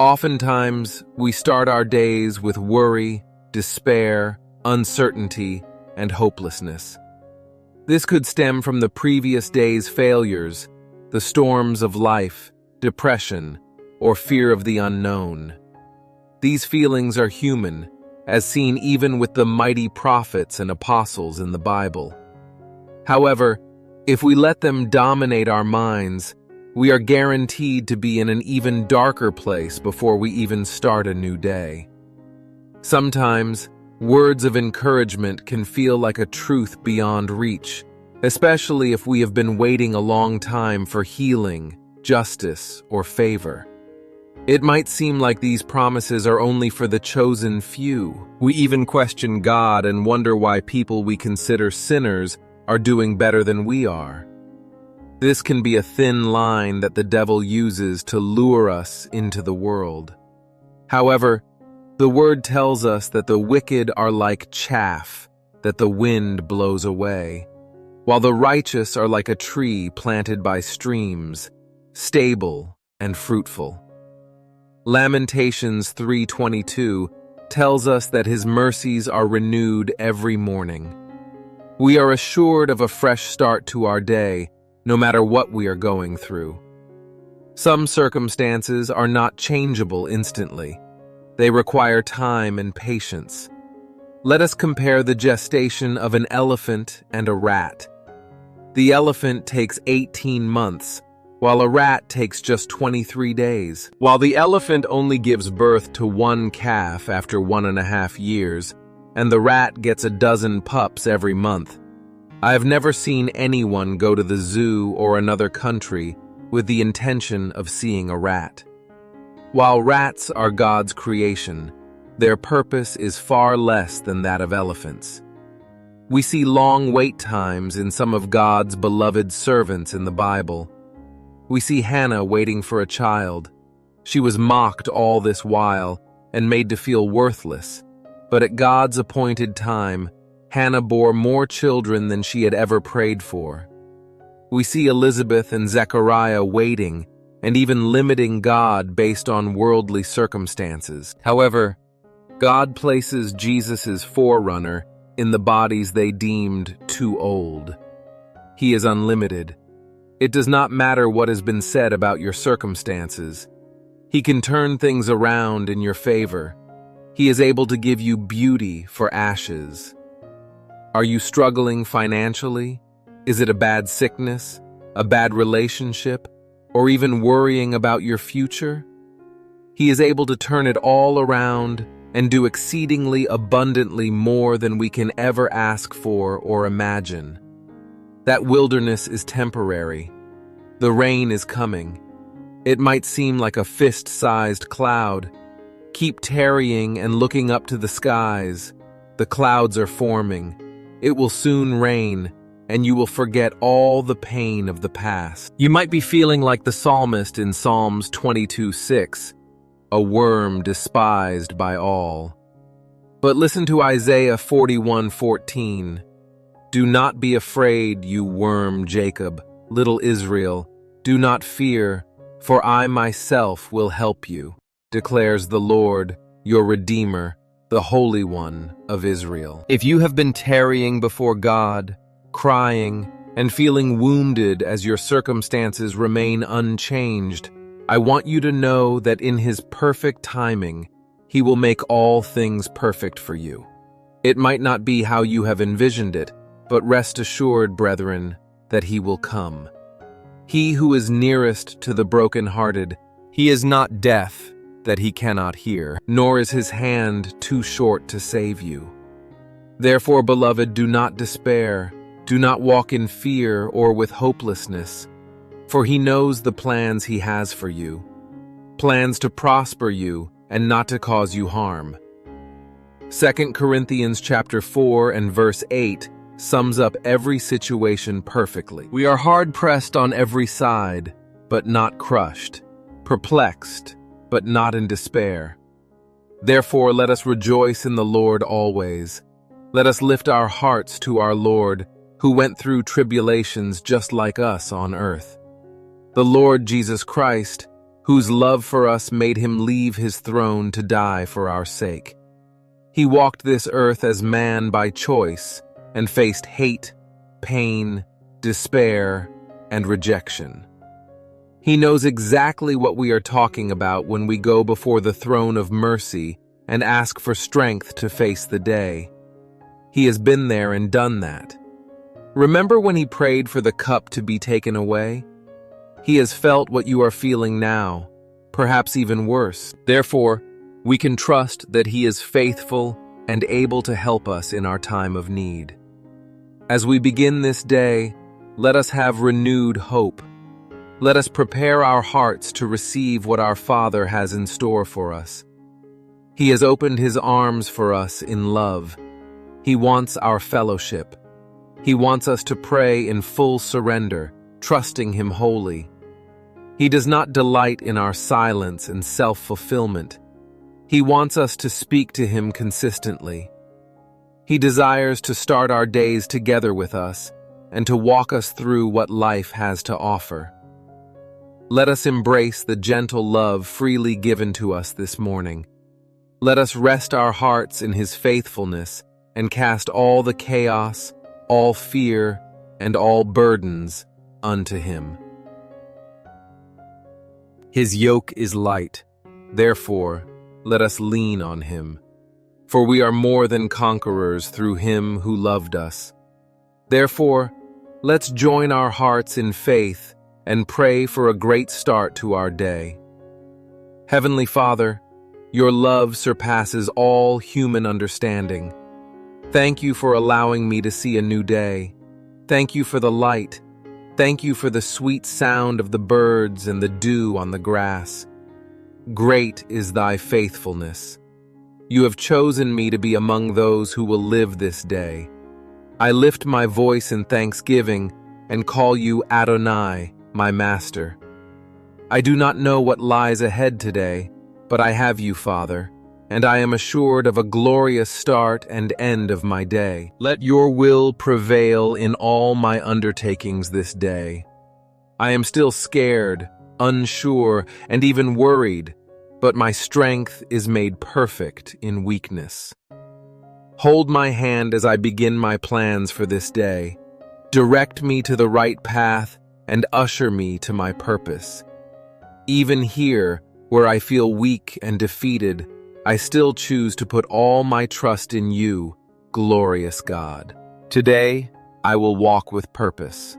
Oftentimes, we start our days with worry, despair, uncertainty, and hopelessness. This could stem from the previous day's failures, the storms of life, depression, or fear of the unknown. These feelings are human, as seen even with the mighty prophets and apostles in the Bible. However, if we let them dominate our minds, we are guaranteed to be in an even darker place before we even start a new day. Sometimes, words of encouragement can feel like a truth beyond reach, especially if we have been waiting a long time for healing, justice, or favor. It might seem like these promises are only for the chosen few. We even question God and wonder why people we consider sinners are doing better than we are. This can be a thin line that the devil uses to lure us into the world. However, the word tells us that the wicked are like chaff that the wind blows away, while the righteous are like a tree planted by streams, stable and fruitful. Lamentations 3:22 tells us that his mercies are renewed every morning. We are assured of a fresh start to our day, no matter what we are going through. Some circumstances are not changeable instantly. They require time and patience. Let us compare the gestation of an elephant and a rat. The elephant takes 18 months, while a rat takes just 23 days. While the elephant only gives birth to one calf after 1.5 years, and the rat gets a dozen pups every month, I have never seen anyone go to the zoo or another country with the intention of seeing a rat. While rats are God's creation, their purpose is far less than that of elephants. We see long wait times in some of God's beloved servants in the Bible. We see Hannah waiting for a child. She was mocked all this while and made to feel worthless, but at God's appointed time, Hannah bore more children than she had ever prayed for. We see Elizabeth and Zechariah waiting and even limiting God based on worldly circumstances. However, God places Jesus' forerunner in the bodies they deemed too old. He is unlimited. It does not matter what has been said about your circumstances. He can turn things around in your favor. He is able to give you beauty for ashes. Are you struggling financially? Is it a bad sickness, a bad relationship, or even worrying about your future? He is able to turn it all around and do exceedingly abundantly more than we can ever ask for or imagine. That wilderness is temporary. The rain is coming. It might seem like a fist-sized cloud. Keep tarrying and looking up to the skies. The clouds are forming. It will soon rain, and you will forget all the pain of the past. You might be feeling like the psalmist in Psalms 22:6, a worm despised by all. But listen to Isaiah 41:14. Do not be afraid, you worm Jacob, little Israel. Do not fear, for I myself will help you, declares the Lord, your Redeemer, the Holy One of Israel. If you have been tarrying before God, crying, and feeling wounded as your circumstances remain unchanged, I want you to know that in His perfect timing, He will make all things perfect for you. It might not be how you have envisioned it, but rest assured, brethren, that He will come. He who is nearest to the brokenhearted, He is not deaf that He cannot hear, nor is His hand too short to save you. Therefore, beloved, do not despair. Do not walk in fear or with hopelessness, for He knows the plans He has for you, plans to prosper you and not to cause you harm. 2 Corinthians chapter 4 and verse 8 sums up every situation perfectly. We are hard-pressed on every side, but not crushed, perplexed, but not in despair. Therefore, let us rejoice in the Lord always. Let us lift our hearts to our Lord, who went through tribulations just like us on earth. The Lord Jesus Christ, whose love for us made him leave his throne to die for our sake. He walked this earth as man by choice and faced hate, pain, despair, and rejection. He knows exactly what we are talking about when we go before the throne of mercy and ask for strength to face the day. He has been there and done that. Remember when he prayed for the cup to be taken away? He has felt what you are feeling now, perhaps even worse. Therefore, we can trust that he is faithful and able to help us in our time of need. As we begin this day, let us have renewed hope. Let us prepare our hearts to receive what our Father has in store for us. He has opened his arms for us in love. He wants our fellowship. He wants us to pray in full surrender, trusting him wholly. He does not delight in our silence and self-fulfillment. He wants us to speak to him consistently. He desires to start our days together with us and to walk us through what life has to offer. Let us embrace the gentle love freely given to us this morning. Let us rest our hearts in his faithfulness and cast all the chaos, all fear, and all burdens unto him. His yoke is light, therefore let us lean on him. For we are more than conquerors through him who loved us. Therefore, let's join our hearts in faith and pray for a great start to our day. Heavenly Father, your love surpasses all human understanding. Thank you for allowing me to see a new day. Thank you for the light. Thank you for the sweet sound of the birds and the dew on the grass. Great is thy faithfulness. You have chosen me to be among those who will live this day. I lift my voice in thanksgiving and call you Adonai, my Master. I do not know what lies ahead today, but I have you, Father, and I am assured of a glorious start and end of my day. Let your will prevail in all my undertakings this day. I am still scared, unsure, and even worried, but my strength is made perfect in weakness. Hold my hand as I begin my plans for this day. Direct me to the right path and usher me to my purpose. Even here, where I feel weak and defeated, I still choose to put all my trust in you, glorious God. Today, I will walk with purpose.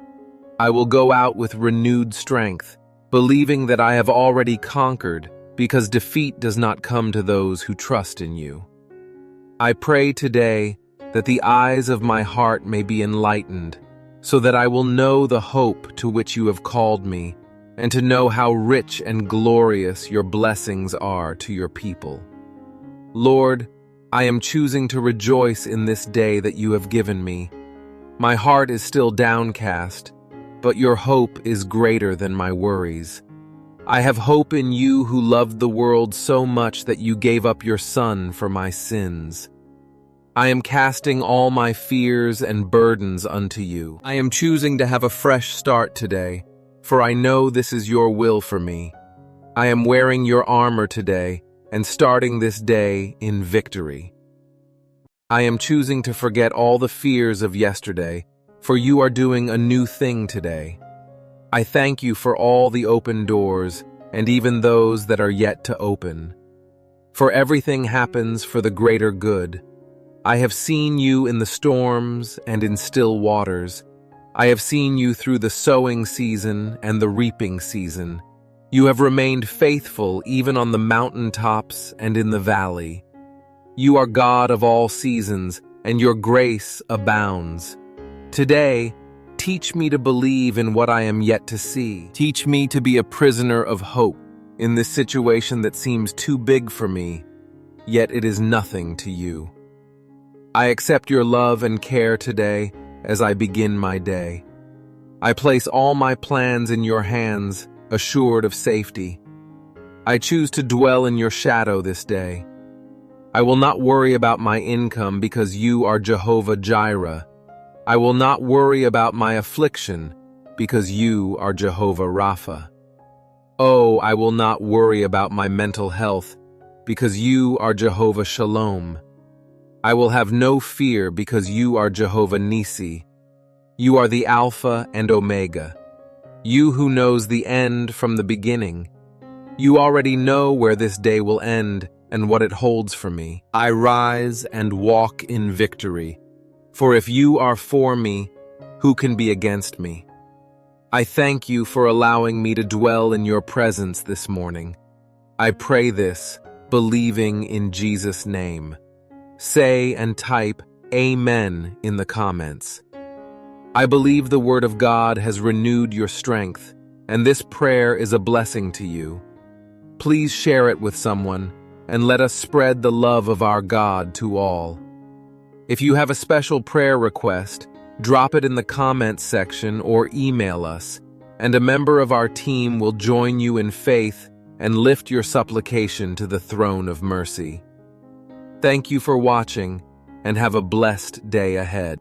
I will go out with renewed strength, believing that I have already conquered, because defeat does not come to those who trust in you. I pray today that the eyes of my heart may be enlightened, so that I will know the hope to which you have called me, and to know how rich and glorious your blessings are to your people. Lord, I am choosing to rejoice in this day that you have given me. My heart is still downcast, but your hope is greater than my worries. I have hope in you who loved the world so much that you gave up your Son for my sins. I am casting all my fears and burdens unto you. I am choosing to have a fresh start today, for I know this is your will for me. I am wearing your armor today and starting this day in victory. I am choosing to forget all the fears of yesterday, for you are doing a new thing today. I thank you for all the open doors and even those that are yet to open. For everything happens for the greater good. I have seen you in the storms and in still waters. I have seen you through the sowing season and the reaping season. You have remained faithful even on the mountaintops and in the valley. You are God of all seasons, and your grace abounds. Today, teach me to believe in what I am yet to see. Teach me to be a prisoner of hope in this situation that seems too big for me, yet it is nothing to you. I accept your love and care today as I begin my day. I place all my plans in your hands, assured of safety. I choose to dwell in your shadow this day. I will not worry about my income because you are Jehovah Jireh. I will not worry about my affliction because you are Jehovah Rapha. Oh, I will not worry about my mental health, because you are Jehovah Shalom. I will have no fear because you are Jehovah Nissi. You are the Alpha and Omega. You who knows the end from the beginning. You already know where this day will end and what it holds for me. I rise and walk in victory. For if you are for me, who can be against me? I thank you for allowing me to dwell in your presence this morning. I pray this, believing in Jesus' name. Say and type Amen in the comments. I believe the Word of God has renewed your strength, and this prayer is a blessing to you. Please share it with someone, and let us spread the love of our God to all. If you have a special prayer request, drop it in the comments section or email us, and a member of our team will join you in faith and lift your supplication to the throne of mercy. Thank you for watching, and have a blessed day ahead.